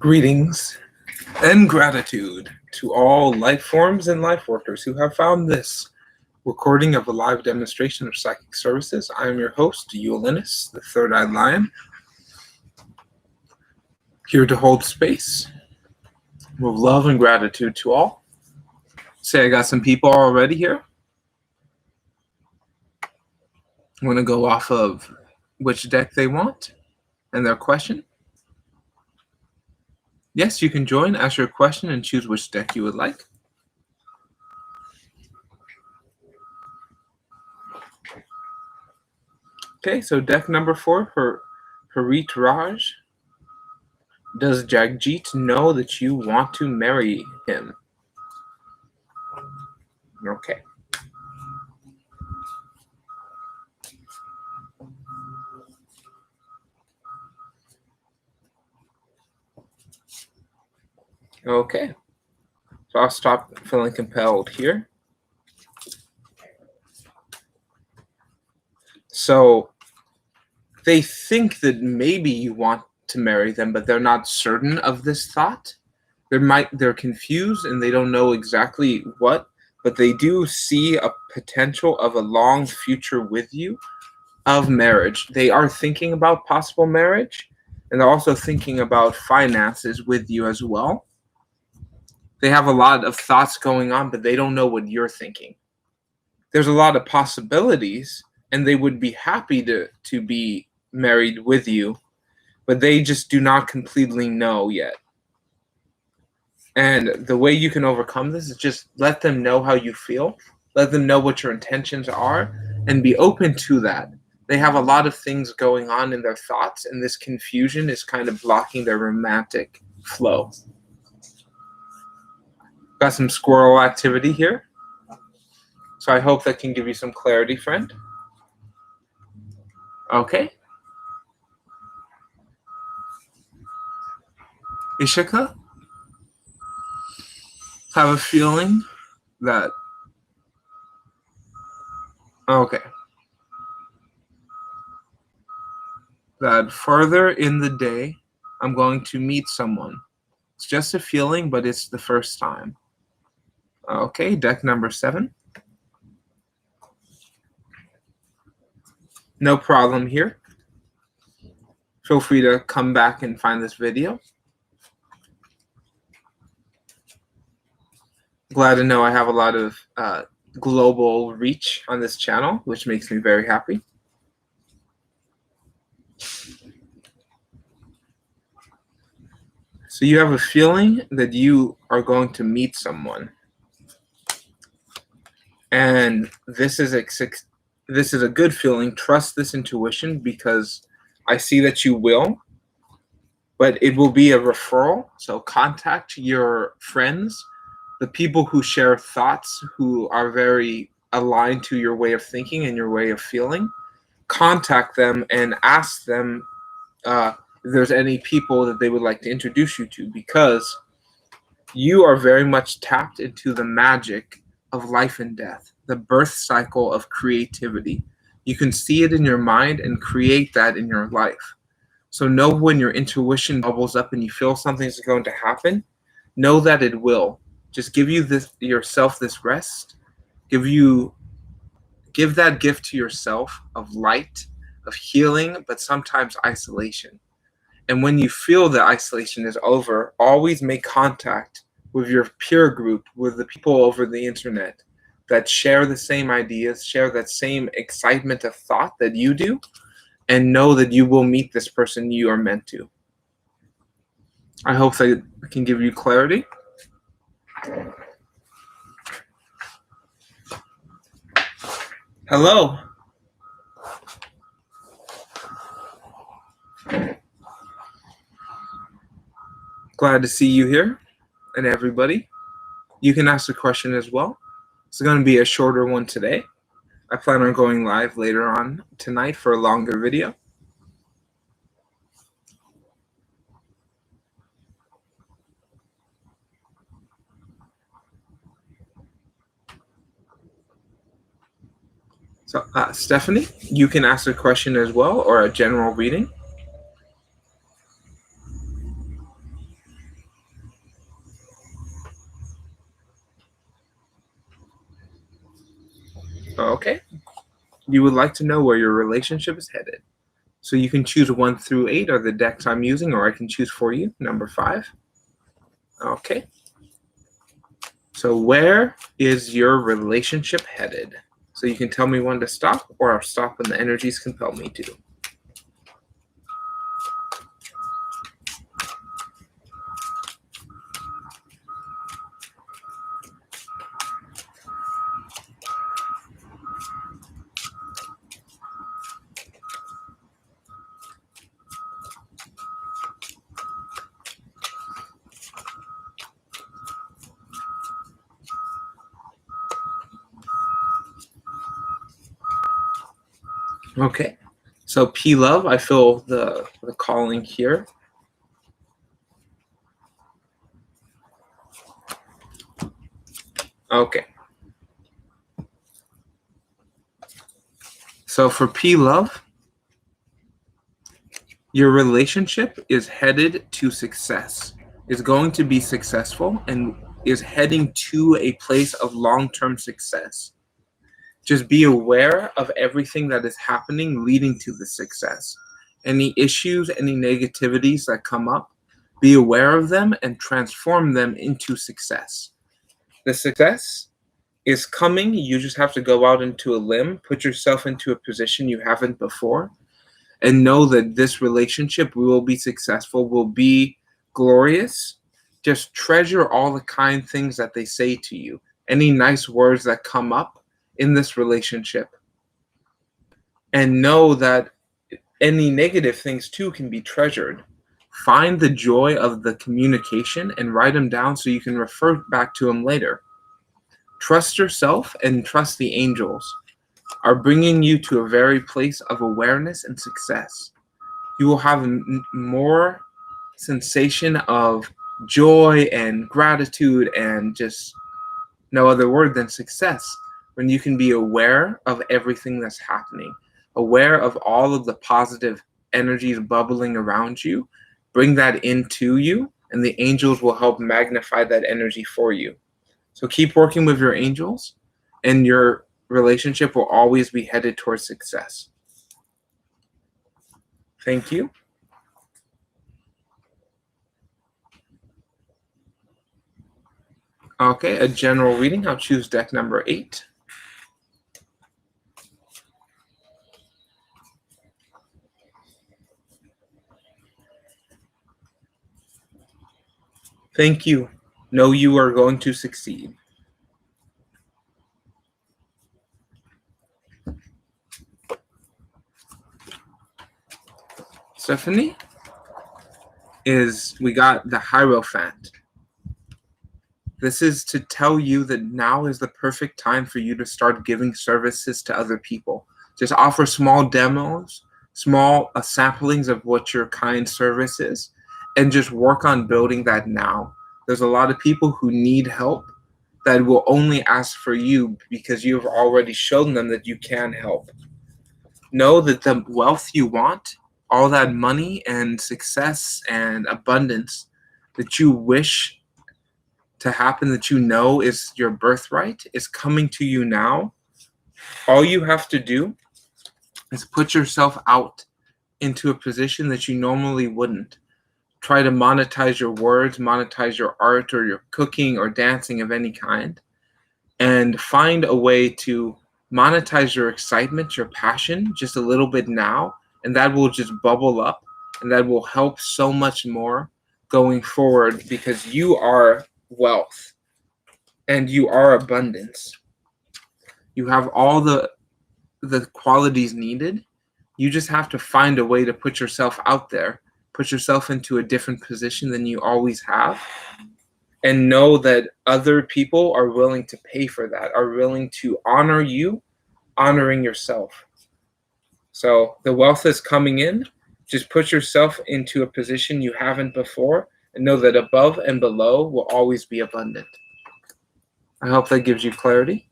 Greetings and gratitude to all life forms and life workers who have found this recording of a live demonstration of psychic services. I am your host, Eulinus, the Third-Eyed Lion, here to hold space with love and gratitude to all. Say I got some people already here. I'm going to go off of which deck they want and their question. Yes, you can join, ask your question, and choose which deck you would like. Okay, so deck number 4 for Harit Raj. Does Jagjit know that you want to marry him? Okay. Okay. So I'll stop feeling compelled here. So they think that maybe you want to marry them, but they're not certain of this thought. They're confused and they don't know exactly what, but they do see a potential of a long future with you of marriage. They are thinking about possible marriage, and they're also thinking about finances with you as well. They have a lot of thoughts going on, but they don't know what you're thinking. There's a lot of possibilities, and they would be happy to be married with you, but they just do not completely know yet. And the way you can overcome this is just let them know how you feel, let them know what your intentions are, and be open to that. They have a lot of things going on in their thoughts, and this confusion is kind of blocking their romantic flow. Got some squirrel activity here. So I hope that can give you some clarity, friend. Okay. Ishika, have a feeling that, okay, that further in the day, I'm going to meet someone. It's just a feeling, but it's the first time. Okay, deck number 7. No problem here. Feel free to come back and find this video. Glad to know I have a lot of global reach on this channel, which makes me very happy. So you have a feeling that you are going to meet someone. And this is a good feeling. Trust this intuition because I see that you will, but it will be a referral. So contact your friends, the people who share thoughts, who are very aligned to your way of thinking and your way of feeling. Contact them and ask them if there's any people that they would like to introduce you to, because you are very much tapped into the magic of life and death, the birth cycle of creativity. You can see it in your mind and create that in your life. So know when your intuition bubbles up and you feel something's going to happen, know that it will. Just give yourself this rest. Give that gift to yourself of light, of healing, but sometimes isolation. And when you feel the isolation is over, always make contact with your peer group, with the people over the internet that share the same ideas, share that same excitement of thought that you do, and know that you will meet this person you are meant to. I hope that can give you clarity. Hello. Glad to see you here, and everybody. You can ask a question as well. It's going to be a shorter one today. I plan on going live later on tonight for a longer video. So, Stephanie, you can ask a question as well, or a general reading. Okay. You would like to know where your relationship is headed. So you can choose 1 through 8 are the decks I'm using, or I can choose for you, number 5. Okay. So where is your relationship headed? So you can tell me when to stop, or I'll stop when the energies compel me to. Okay. So P Love, I feel the calling here. Okay. So for P Love, your relationship is headed to success, is going to be successful, and is heading to a place of long-term success. Just be aware of everything that is happening leading to the success. Any issues, any negativities that come up, be aware of them and transform them into success. The success is coming. You just have to go out into a limb, put yourself into a position you haven't before, and know that this relationship will be successful, will be glorious. Just treasure all the kind things that they say to you, any nice words that come up in this relationship, and know that any negative things too can be treasured. Find the joy of the communication and write them down so you can refer back to them later. Trust yourself and trust the angels are bringing you to a very place of awareness and success. You will have more sensation of joy and gratitude and just no other word than success when you can be aware of everything that's happening, aware of all of the positive energies bubbling around you. Bring that into you, and the angels will help magnify that energy for you. So keep working with your angels, and your relationship will always be headed towards success. Thank you. Okay, a general reading. I'll choose deck number 8. Thank you. Know you are going to succeed. Stephanie, we got the Hierophant. This is to tell you that now is the perfect time for you to start giving services to other people. Just offer small demos, small samplings of what your kind service is, and just work on building that now. There's a lot of people who need help that will only ask for you because you've already shown them that you can help. Know that the wealth you want, all that money and success and abundance that you wish to happen, that you know is your birthright, is coming to you now. All you have to do is put yourself out into a position that you normally wouldn't. Try to monetize your words, monetize your art or your cooking or dancing of any kind, and find a way to monetize your excitement, your passion just a little bit now, and that will just bubble up, and that will help so much more going forward, because you are wealth and you are abundance. You have all the qualities needed. You just have to find a way to put yourself out there, put yourself into a different position than you always have, and know that other people are willing to pay for that, are willing to honor you, honoring yourself. So the wealth is coming in. Just put yourself into a position you haven't before, and know that above and below will always be abundant. I hope that gives you clarity.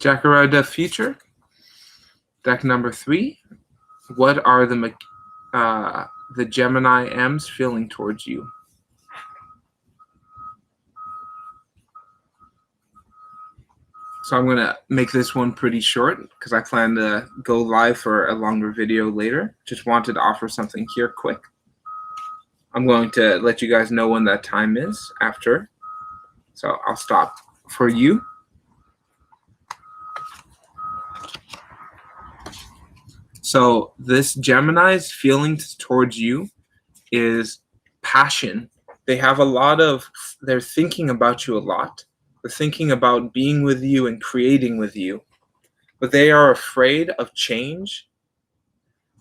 Jacaranda Future, deck number 3. What are the Gemini M's feeling towards you? So I'm going to make this one pretty short because I plan to go live for a longer video later. Just wanted to offer something here quick. I'm going to let you guys know when that time is after. So I'll stop for you. So this Gemini's feelings towards you is passion. They have they're thinking about you a lot. They're thinking about being with you and creating with you. But they are afraid of change.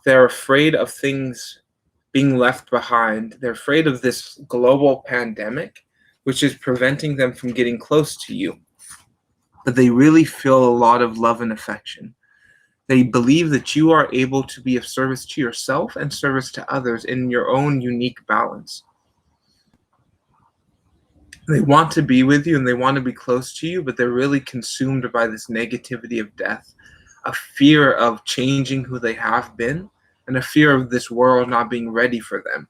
They're afraid of things being left behind. They're afraid of this global pandemic, which is preventing them from getting close to you. But they really feel a lot of love and affection. They believe that you are able to be of service to yourself and service to others in your own unique balance. They want to be with you and they want to be close to you, but they're really consumed by this negativity of death, a fear of changing who they have been, and a fear of this world not being ready for them.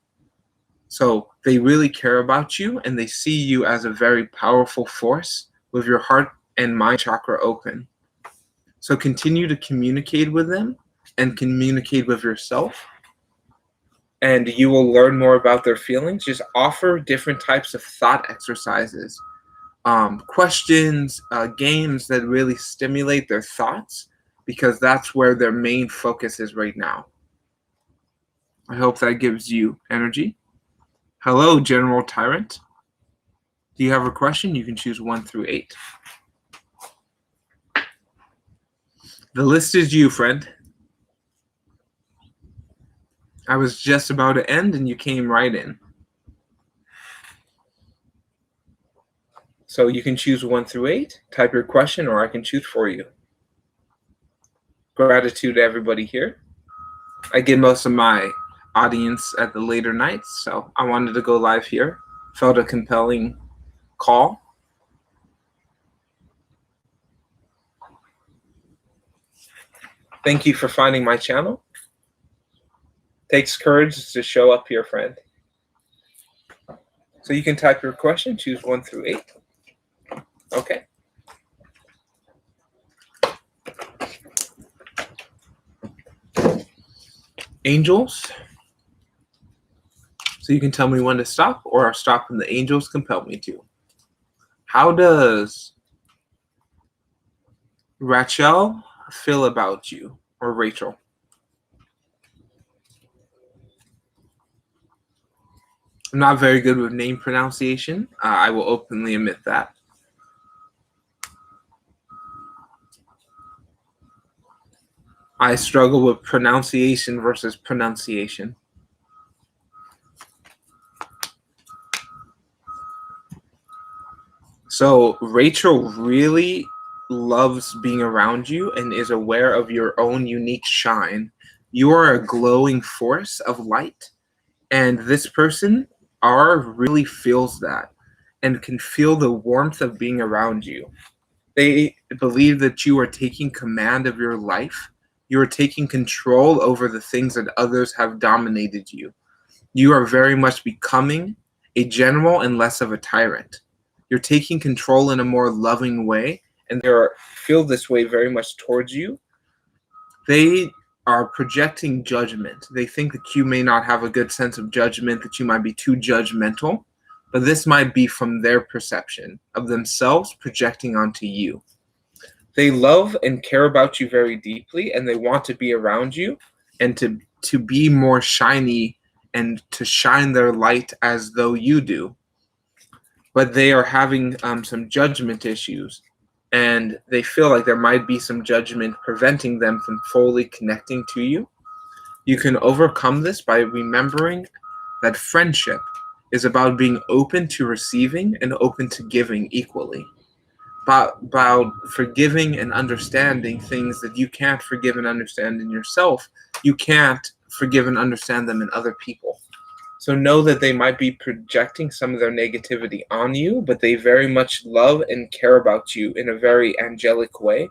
So they really care about you and they see you as a very powerful force with your heart and mind chakra open. So continue to communicate with them and communicate with yourself, and you will learn more about their feelings. Just offer different types of thought exercises, questions, games that really stimulate their thoughts, because that's where their main focus is right now. I hope that gives you energy. Hello, General Tyrant. Do you have a question? You can choose 1 through 8. The list is you, friend. I was just about to end and you came right in. So you can choose 1 through 8, type your question, or I can choose for you. Gratitude to everybody here. I get most of my audience at the later nights, so I wanted to go live here. Felt a compelling call. Thank you for finding my channel. Takes courage to show up here, friend. So you can type your question, choose 1 through 8. Okay. Angels. So you can tell me when to stop, or I'll stop when the angels compel me to. How does Rachel feel about you, or Rachel? I'm not very good with name pronunciation. I will openly admit that. I struggle with pronunciation versus pronunciation. So Rachel really loves being around you and is aware of your own unique shine. You are a glowing force of light, and this person, R, really feels that and can feel the warmth of being around you. They believe that you are taking command of your life. You are taking control over the things that others have dominated you. You are very much becoming a general and less of a tyrant. You're taking control in a more loving way, and they feel this way very much towards you. They are projecting judgment. They think that you may not have a good sense of judgment, that you might be too judgmental, but this might be from their perception of themselves projecting onto you. They love and care about you very deeply, and they want to be around you and to be more shiny and to shine their light as though you do. But they are having some judgment issues, and they feel like there might be some judgment preventing them from fully connecting to you. You can overcome this by remembering that friendship is about being open to receiving and open to giving equally. About forgiving and understanding things that you can't forgive and understand in yourself. You can't forgive and understand them in other people. So know that they might be projecting some of their negativity on you, but they very much love and care about you in a very angelic way.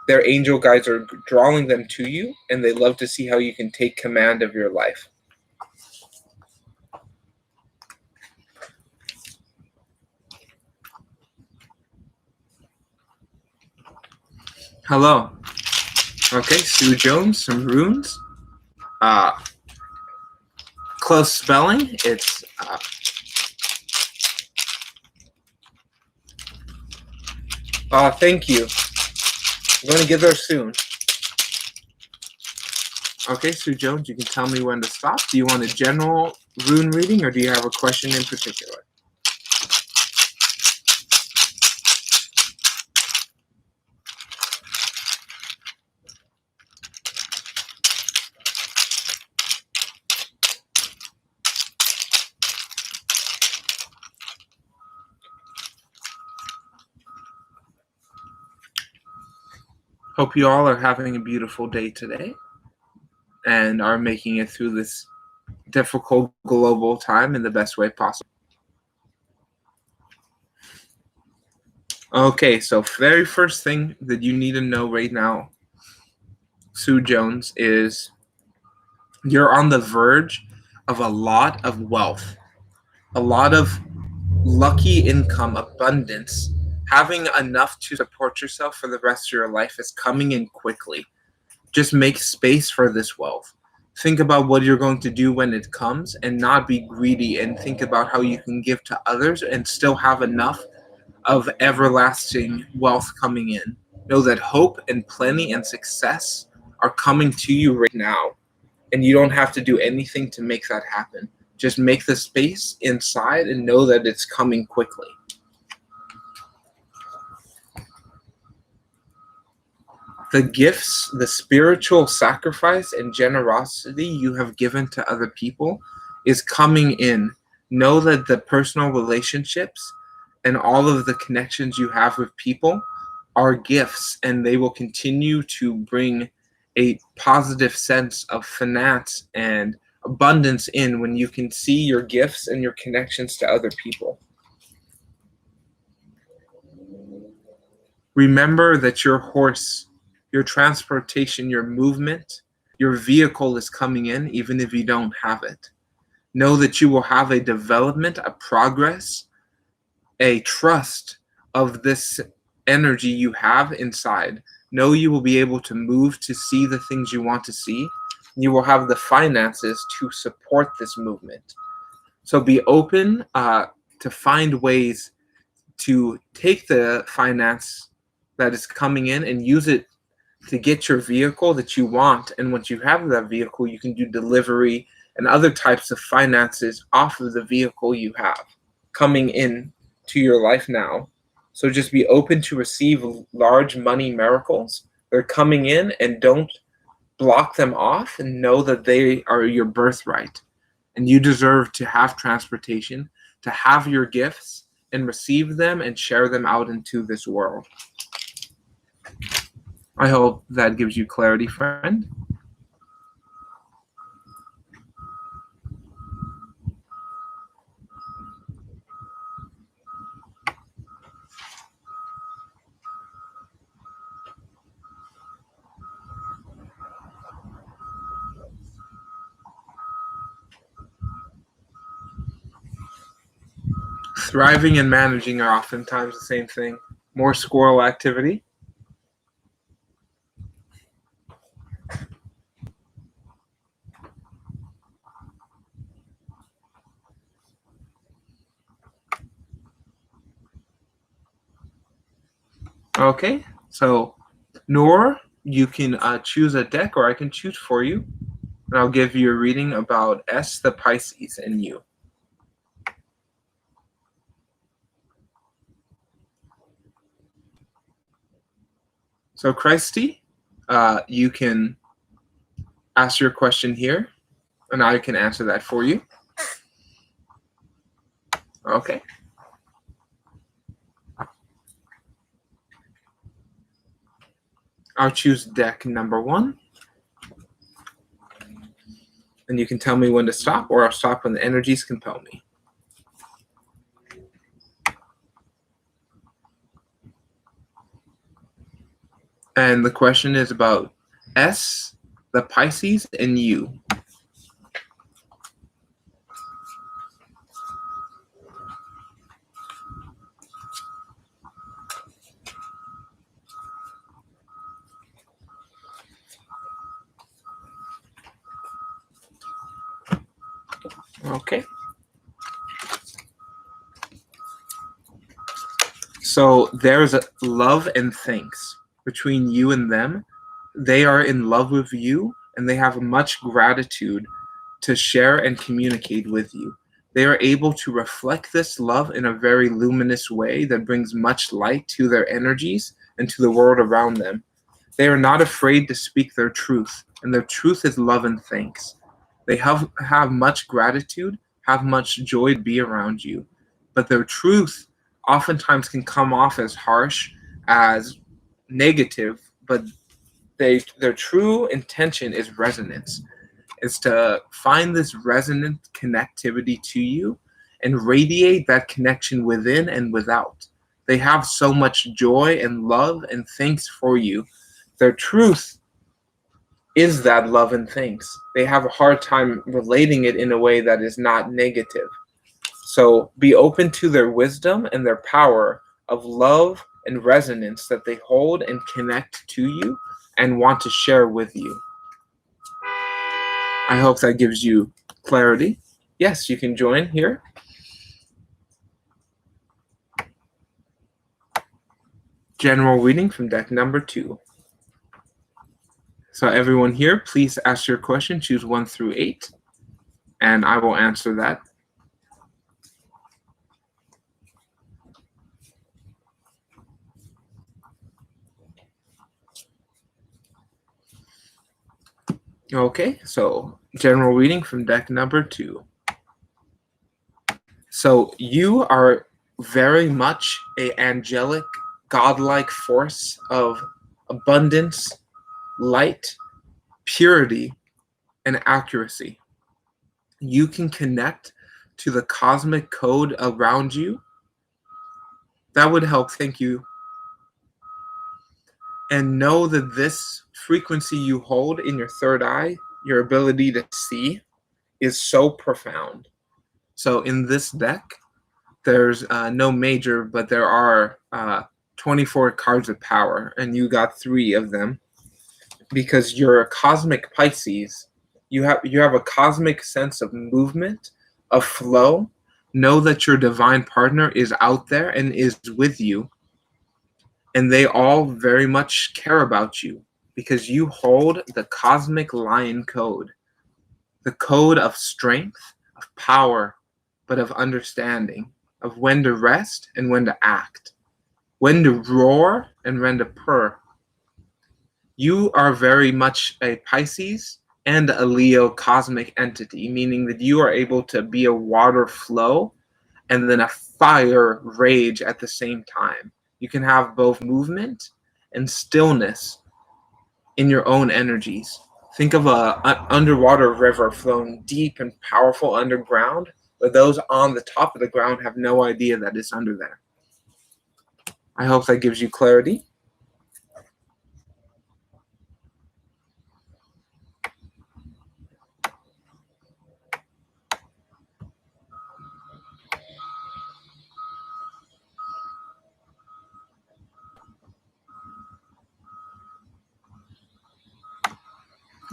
Their angel guides are drawing them to you, and they love to see how you can take command of your life. Hello. Okay, Sue Jones, some runes. Close spelling. It's thank you. I'm going to get there soon. Okay, Sue Jones, you can tell me when to stop. Do you want a general rune reading, or do you have a question in particular? Hope you all are having a beautiful day today and are making it through this difficult global time in the best way possible. Okay, so very first thing that you need to know right now, Sue Jones, is you're on the verge of a lot of wealth, a lot of lucky income, abundance. Having enough to support yourself for the rest of your life is coming in quickly. Just make space for this wealth. Think about what you're going to do when it comes and not be greedy, and think about how you can give to others and still have enough of everlasting wealth coming in. Know that hope and plenty and success are coming to you right now, and you don't have to do anything to make that happen. Just make the space inside and know that it's coming quickly. The gifts, the spiritual sacrifice and generosity you have given to other people is coming in. Know that the personal relationships and all of the connections you have with people are gifts, and they will continue to bring a positive sense of finance and abundance in when you can see your gifts and your connections to other people. Remember that your horse, your transportation, your movement, your vehicle is coming in even if you don't have it. Know that you will have a development, a progress, a trust of this energy you have inside. Know you will be able to move to see the things you want to see. You will have the finances to support this movement. So be open to find ways to take the finance that is coming in and use it to get your vehicle that you want. And once you have that vehicle, you can do delivery and other types of finances off of the vehicle you have coming in to your life now. So just be open to receive large money miracles. They're coming in, and don't block them off, and know that they are your birthright. And you deserve to have transportation, to have your gifts and receive them and share them out into this world. I hope that gives you clarity, friend. Thriving and managing are oftentimes the same thing. More squirrel activity. Okay, so Nor, you can choose a deck, or I can choose for you, and I'll give you a reading about S, the Pisces, and you. So, Christy, you can ask your question here, and I can answer that for you. Okay. I'll choose deck number 1. And you can tell me when to stop, or I'll stop when the energies compel me. And the question is about S, the Pisces, and you. Okay. So there's a love and thanks between you and them. They are in love with you and they have much gratitude to share and communicate with you. They are able to reflect this love in a very luminous way that brings much light to their energies and to the world around them. They are not afraid to speak their truth, and their truth is love and thanks. They have much gratitude, have much joy to be around you, but their truth oftentimes can come off as harsh, as negative, but their true intention is resonance, is to find this resonant connectivity to you and radiate that connection within and without. They have so much joy and love and thanks for you. Their truth is that love and thanks. They have a hard time relating it in a way that is not negative. So be open to their wisdom and their power of love and resonance that they hold and connect to you and want to share with you. I hope that gives you clarity. Yes, you can join here. General reading from deck number 2. So everyone here, please ask your question. Choose 1 through 8, and I will answer that. Okay, so general reading from deck number 2. So you are very much an angelic, godlike force of abundance, light, purity, and accuracy. You can connect to the cosmic code around you. That would help. Thank you. And know that this frequency you hold in your third eye, your ability to see, is so profound. So in this deck, there's no major, but there are 24 cards of power, and you got 3 of them because you're a cosmic Pisces. You have a cosmic sense of movement, of flow. Know that your divine partner is out there and is with you, and they all very much care about you because you hold the cosmic lion code, the code of strength, of power, but of understanding, of when to rest and when to act, when to roar and when to purr. You are very much a Pisces and a Leo cosmic entity, meaning that you are able to be a water flow and then a fire rage at the same time. You can have both movement and stillness in your own energies. Think of an underwater river flowing deep and powerful underground, but those on the top of the ground have no idea that it's under there. I hope that gives you clarity.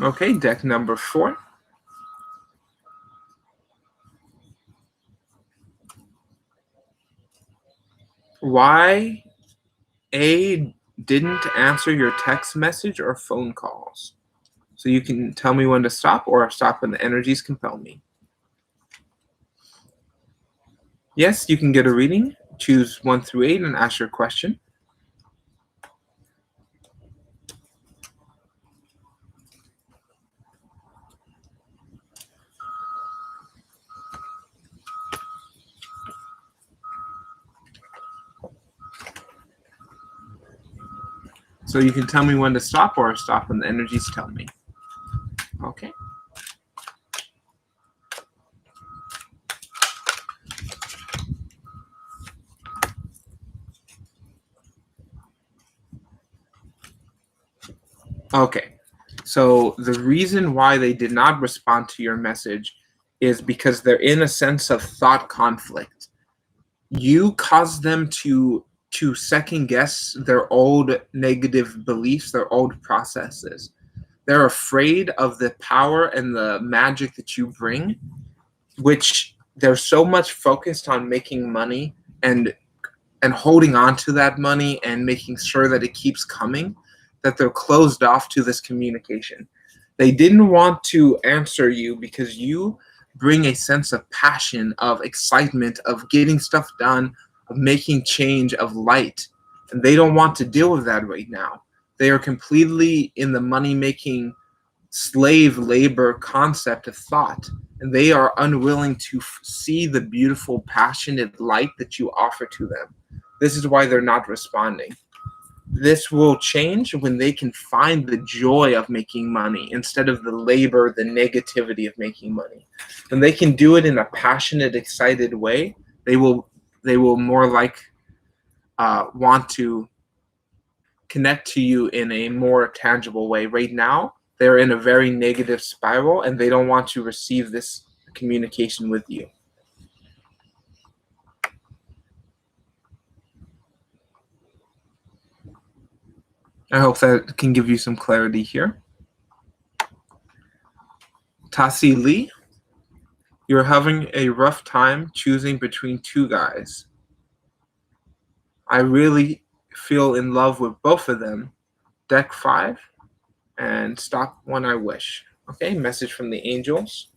Okay, deck number 4. Why A didn't answer your text message or phone calls? So you can tell me when to stop or stop when the energies compel me. Yes, you can get a reading. Choose 1 through 8 and ask your question. So you can tell me when to stop or stop when the energies tell me. Okay. Okay. So the reason why they did not respond to your message is because they're in a sense of thought conflict. You caused them to second guess their old negative beliefs, their old processes. They're afraid of the power and the magic that you bring, which they're so much focused on making money and holding on to that money and making sure that it keeps coming, that they're closed off to this communication. They didn't want to answer you because you bring a sense of passion, of excitement, of getting stuff done, of making change, of light. And they don't want to deal with that right now. They are completely in the money making slave labor concept of thought, and they are unwilling to see the beautiful, passionate light that you offer to them. This is why they're not responding. This will change when they can find the joy of making money instead of the labor, the negativity of making money. When they can do it in a passionate, excited way, they will more want to connect to you in a more tangible way. Right now, they're in a very negative spiral and they don't want to receive this communication with you. I hope that can give you some clarity here. Tasi Lee, you're having a rough time choosing between two guys. I really feel in love with both of them. Deck 5 and stop when I wish. Okay, message from the angels.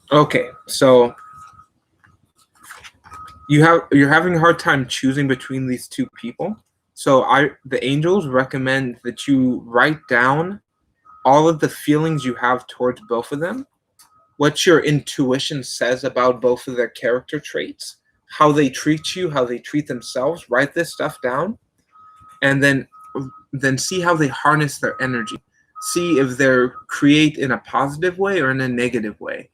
Okay, so you're having a hard time choosing between these two people. So the angels recommend that you write down all of the feelings you have towards both of them, what your intuition says about both of their character traits, how they treat you, how they treat themselves. Write this stuff down, and then see how they harness their energy. See if they're create in a positive way or in a negative way.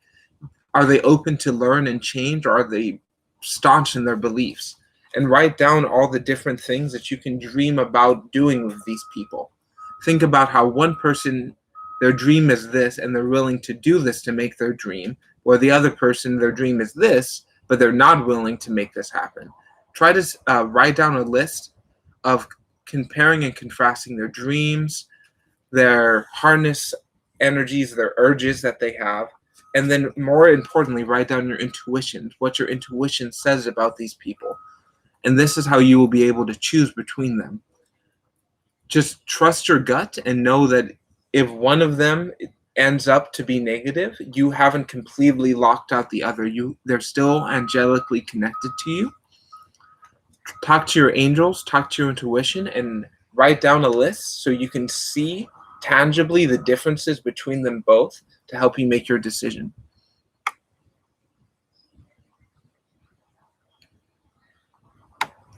Are they open to learn and change, or are they staunch in their beliefs? And write down all the different things that you can dream about doing with these people. Think about how one person, their dream is this, and they're willing to do this to make their dream, or the other person, their dream is this, but they're not willing to make this happen. Try to write down a list of comparing and contrasting their dreams, their harness energies, their urges that they have, and then more importantly, write down your intuition, what your intuition says about these people. And this is how you will be able to choose between them. Just trust your gut and know that if one of them ends up to be negative, you haven't completely locked out the other. They're still angelically connected to you. Talk to your angels, talk to your intuition, and write down a list so you can see tangibly the differences between them both to help you make your decision.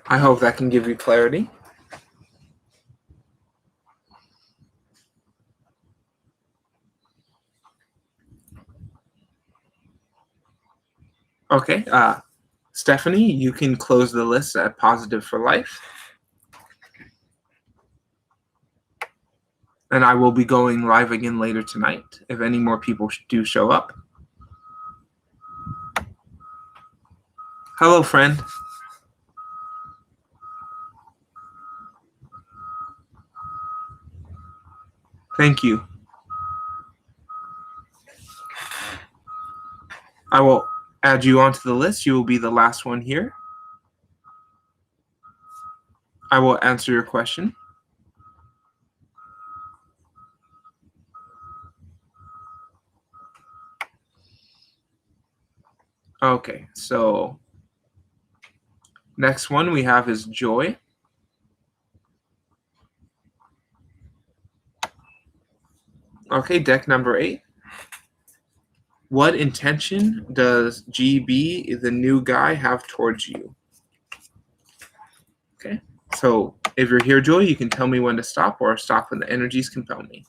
I hope that can give you clarity. Okay, Stephanie, you can close the list at Positive for Life. And I will be going live again later tonight if any more people do show up. Hello, friend. Thank you. I will add you onto the list. You will be the last one here. I will answer your question. Okay, so next one we have is Joy. Okay, deck number 8. What intention does GB, the new guy, have towards you? Okay, so if you're here, Joy, you can tell me when to stop or stop when the energies compel me.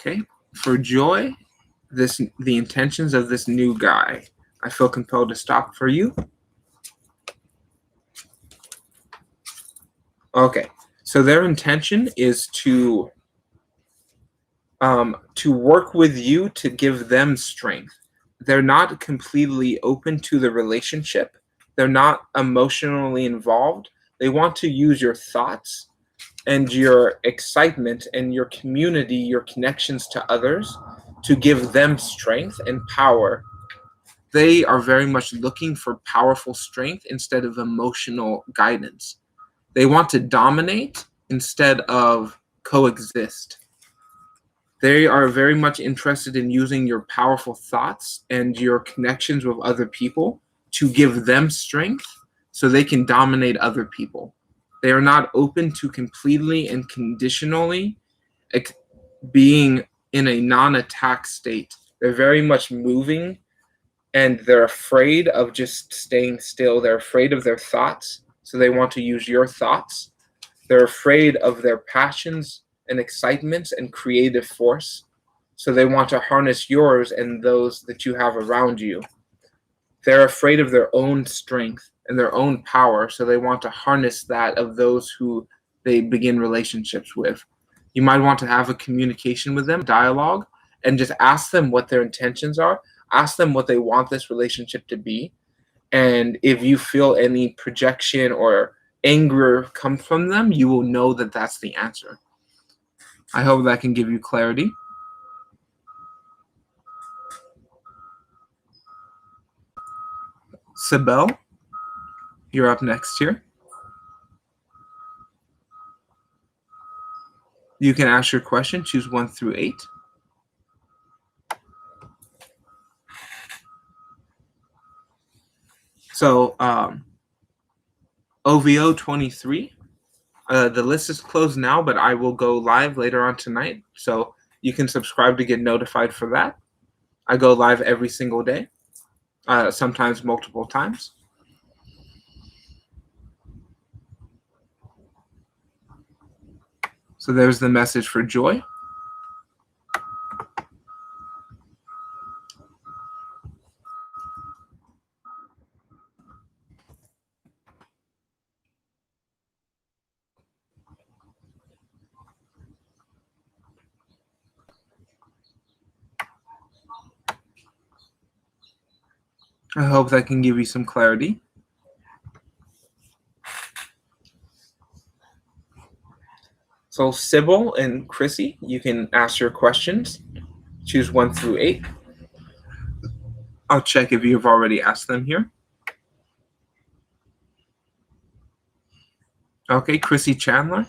Okay. For Joy, the intentions of this new guy. I feel compelled to stop for you. Okay. So their intention is to work with you to give them strength. They're not completely open to the relationship. They're not emotionally involved. They want to use your thoughts and your excitement and your community, your connections to others, to give them strength and power. They are very much looking for powerful strength instead of emotional guidance. They want to dominate instead of coexist. They are very much interested in using your powerful thoughts and your connections with other people to give them strength so they can dominate other people. They are not open to completely and conditionally being in a non-attack state. They're very much moving, and they're afraid of just staying still. They're afraid of their thoughts, so they want to use your thoughts. They're afraid of their passions and excitements and creative force, so they want to harness yours and those that you have around you. They're afraid of their own strength and their own power, so they want to harness that of those who they begin relationships with. You might want to have a communication with them, dialogue, and just ask them what their intentions are. Ask them what they want this relationship to be. And if you feel any projection or anger come from them, you will know that that's the answer. I hope that can give you clarity. Sibel, you're up next here. You can ask your question, choose 1 through 8. So OVO 23, the list is closed now, but I will go live later on tonight. So you can subscribe to get notified for that. I go live every single day, sometimes multiple times. So there's the message for Joy. I hope that can give you some clarity. So Sybil and Chrissy, you can ask your questions. Choose 1 through 8. I'll check if you've already asked them here. Okay, Chrissy Chandler.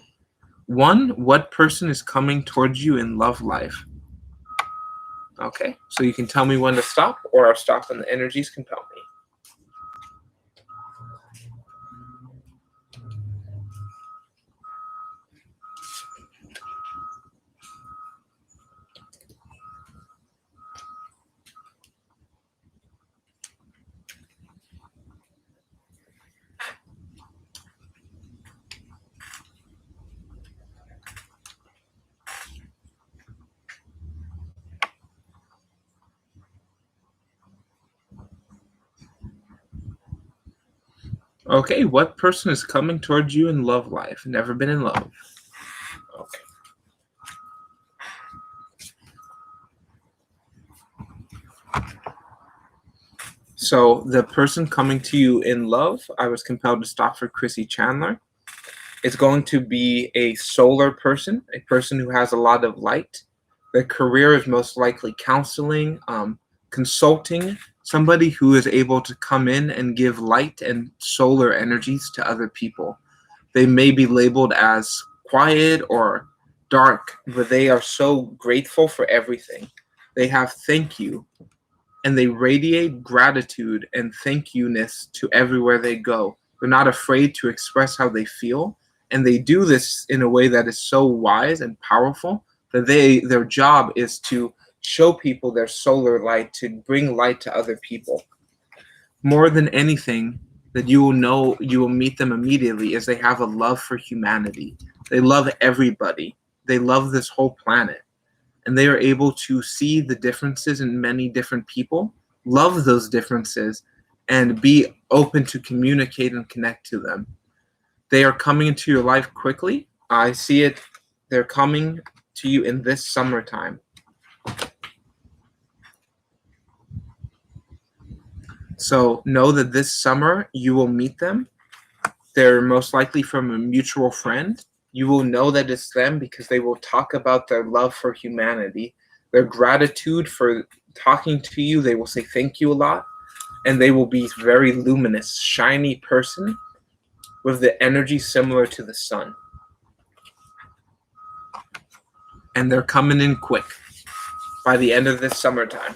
1, what person is coming towards you in love life? Okay, so you can tell me when to stop, or I'll stop when the energies compel me. Okay, what person is coming towards you in love life? Never been in love. Okay. So the person coming to you in love, I was compelled to stop for Chrissy Chandler. It's going to be a solar person, a person who has a lot of light. Their career is most likely counseling, consulting, somebody who is able to come in and give light and solar energies to other people. They may be labeled as quiet or dark, but they are so grateful for everything. They have thank you, and they radiate gratitude and thank you-ness to everywhere they go. They're not afraid to express how they feel, and they do this in a way that is so wise and powerful that their job is to show people their solar light, to bring light to other people. More than anything, that you will know, you will meet them immediately, is they have a love for humanity. They love everybody. They love this whole planet. and they are able to see the differences in many different people, love those differences, and be open to communicate and connect to them. They are coming into your life quickly. I see it. They're coming to you in this summertime. So know that this summer you will meet them. They're most likely from a mutual friend. You will know that it's them because they will talk about their love for humanity, their gratitude for talking to you. They will say thank you a lot, and they will be very luminous, shiny person with the energy similar to the sun. And they're coming in quick by the end of this summertime.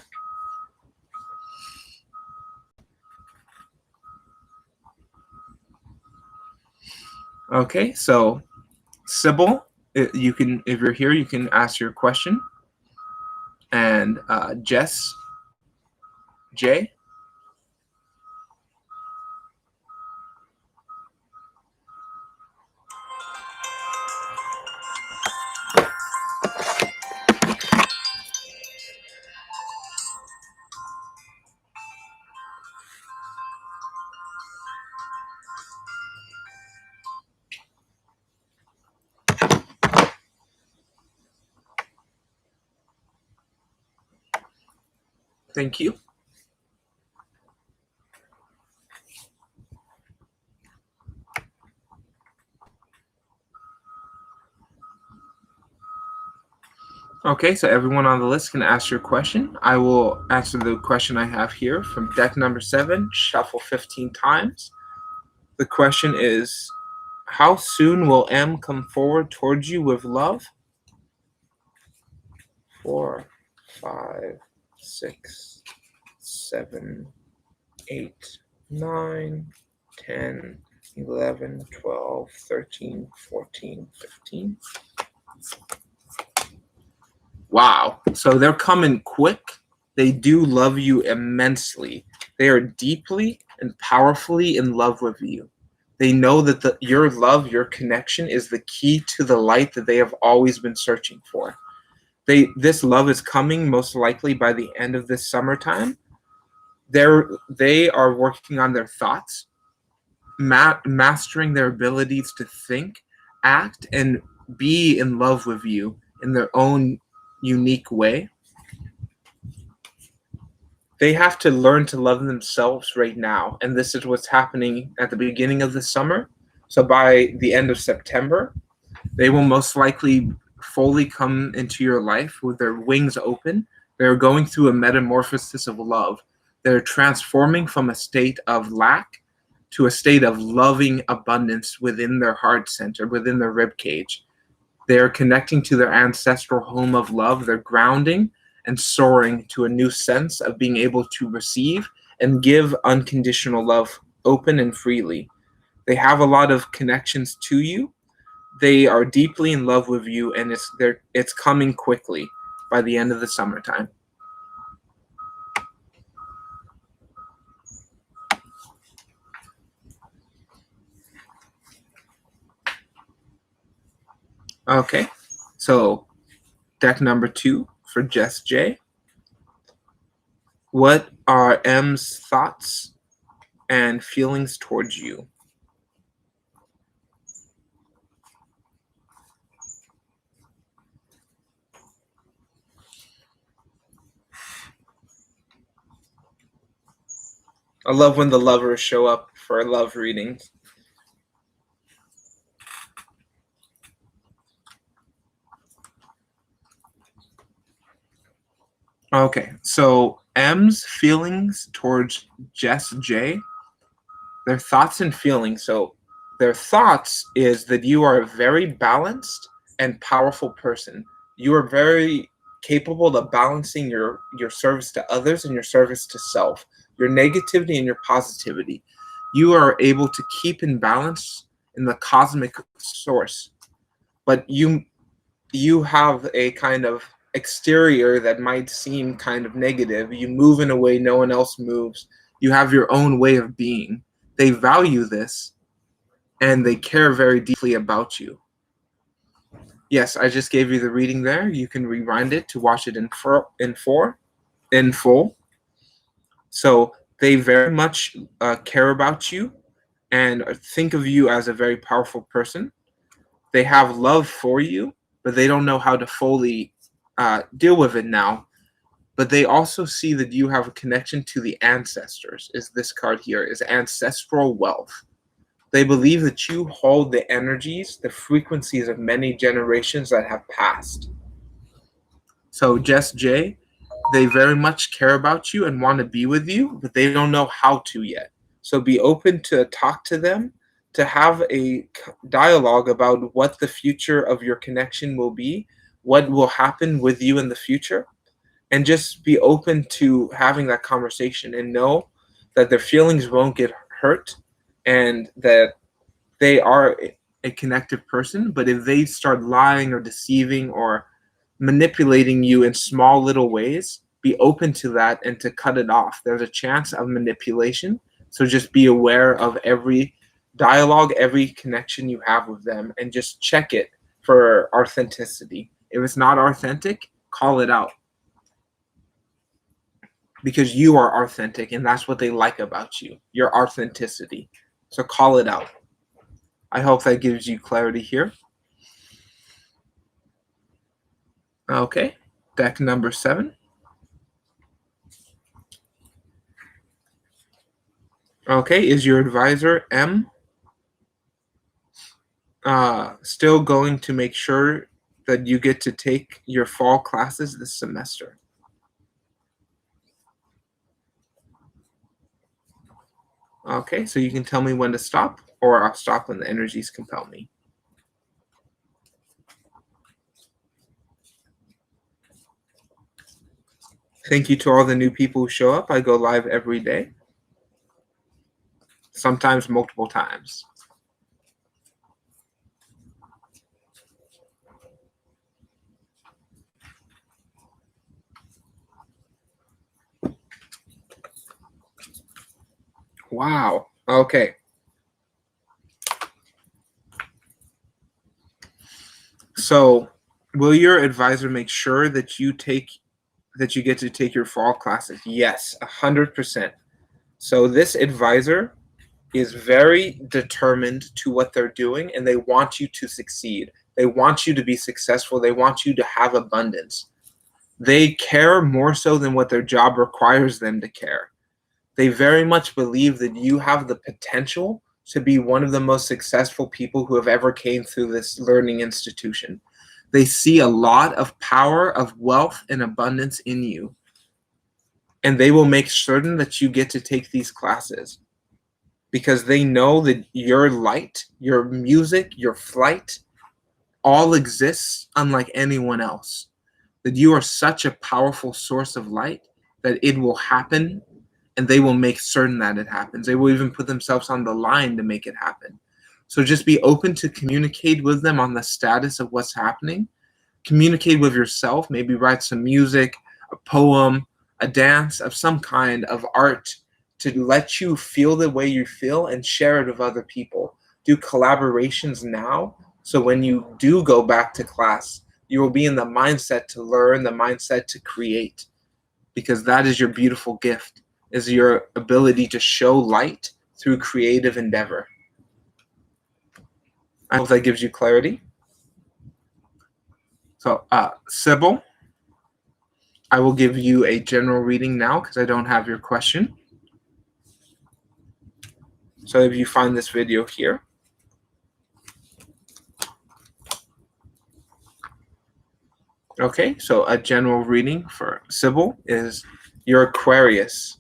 Okay, so Sybil, you can, if you're here, you can ask your question. And Jess, Jay. Thank you. Okay, so everyone on the list can ask your question. I will answer the question I have here from deck number 7, shuffle 15 times. The question is, how soon will M come forward towards you with love? 4, 5, 6, 7, 8, 9, 10, 11, 12, 13, 14, 15. Wow. So they're coming quick. They do love you immensely. They are deeply and powerfully in love with you. They know that your love, your connection is the key to the light that they have always been searching for. This love is coming most likely by the end of this summertime. They are working on their thoughts, mastering their abilities to think, act, and be in love with you in their own unique way. They have to learn to love themselves right now, and this is what's happening at the beginning of the summer. So by the end of September, they will most likely fully come into your life with their wings open. They're going through a metamorphosis of love. They're transforming from a state of lack to a state of loving abundance within their heart center, within their rib cage. They're connecting to their ancestral home of love. They're grounding and soaring to a new sense of being able to receive and give unconditional love open and freely. They have a lot of connections to you. They are deeply in love with you, and it's coming quickly by the end of the summertime. Okay, so deck number 2 for Jess J. What are M's thoughts and feelings towards you? I love when the lovers show up for love readings. Okay, so M's feelings towards Jess J, their thoughts and feelings. So their thoughts is that you are a very balanced and powerful person. You are very capable of balancing your service to others and your service to self, your negativity and your positivity. You are able to keep in balance in the cosmic source, but you have a kind of exterior that might seem kind of negative. You move in a way no one else moves. You have your own way of being. They value this, and they care very deeply about you. Yes, I just gave you the reading there. You can rewind it to watch it in full. So they very much care about you and think of you as a very powerful person. They have love for you, but they don't know how to fully deal with it now. But they also see that you have a connection to the ancestors. Is this card here? Is ancestral wealth. They believe that you hold the energies, the frequencies of many generations that have passed. So, Jess J, they very much care about you and want to be with you, but they don't know how to yet. So, be open to talk to them, to have a dialogue about what the future of your connection will be, what will happen with you in the future, and just be open to having that conversation and know that their feelings won't get hurt and that they are a connected person. But if they start lying or deceiving or manipulating you in small little ways, be open to that and to cut it off. There's a chance of manipulation. So just be aware of every dialogue, every connection you have with them, and just check it for authenticity. If it's not authentic, call it out, because you are authentic and that's what they like about you, your authenticity. So call it out. I hope that gives you clarity here. Okay, deck number 7. Okay, is your advisor M still going to make sure that you get to take your fall classes this semester? Okay, so you can tell me when to stop, or I'll stop when the energies compel me. Thank you to all the new people who show up. I go live every day, sometimes multiple times. Wow. Okay. So, will your advisor make sure that you get to take your fall classes? Yes, 100%. So this advisor is very determined to what they're doing, and they want you to succeed. They want you to be successful. They want you to have abundance. They care more so than what their job requires them to care. They very much believe that you have the potential to be one of the most successful people who have ever came through this learning institution. They see a lot of power, of wealth, and abundance in you. And they will make certain that you get to take these classes because they know that your light, your music, your flight all exists unlike anyone else. That you are such a powerful source of light that it will happen, and they will make certain that it happens. They will even put themselves on the line to make it happen. So just be open to communicate with them on the status of what's happening. Communicate with yourself, maybe write some music, a poem, a dance of some kind of art to let you feel the way you feel and share it with other people. Do collaborations now, so when you do go back to class, you will be in the mindset to learn, the mindset to create, because that is your beautiful gift, is your ability to show light through creative endeavor. I hope that gives you clarity. So, Sybil, I will give you a general reading now because I don't have your question. So if you find this video here, okay, so a general reading for Sybil is your Aquarius.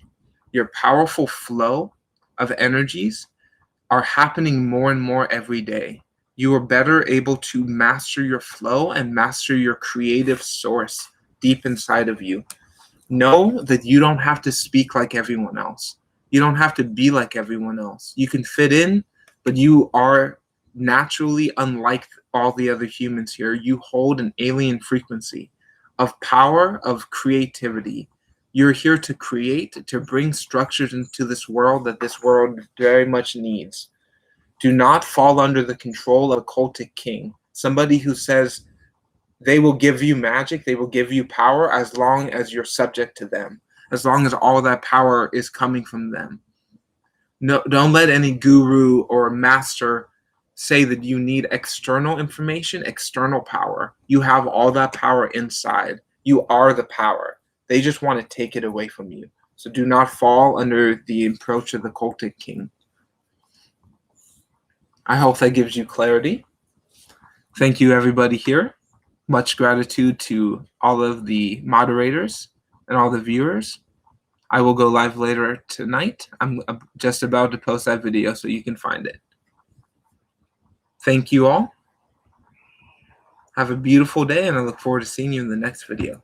Your powerful flow of energies are happening more and more every day. You are better able to master your flow and master your creative source deep inside of you. Know that you don't have to speak like everyone else. You don't have to be like everyone else. You can fit in, but you are naturally unlike all the other humans here. You hold an alien frequency of power, of creativity. You're here to create, to bring structures into this world that this world very much needs. Do not fall under the control of a cultic king, somebody who says They will give you magic, they will give you power as long as you're subject to them, as long as all that power is coming from them. No, don't let any guru or master say that you need external information, external power. You have all that power inside. You are the power. They just want to take it away from you. So do not fall under the approach of the cultic king. I hope that gives you clarity. Thank you, everybody here. Much gratitude to all of the moderators and all the viewers. I will go live later tonight. I'm just about to post that video so you can find it. Thank you all. Have a beautiful day, and I look forward to seeing you in the next video.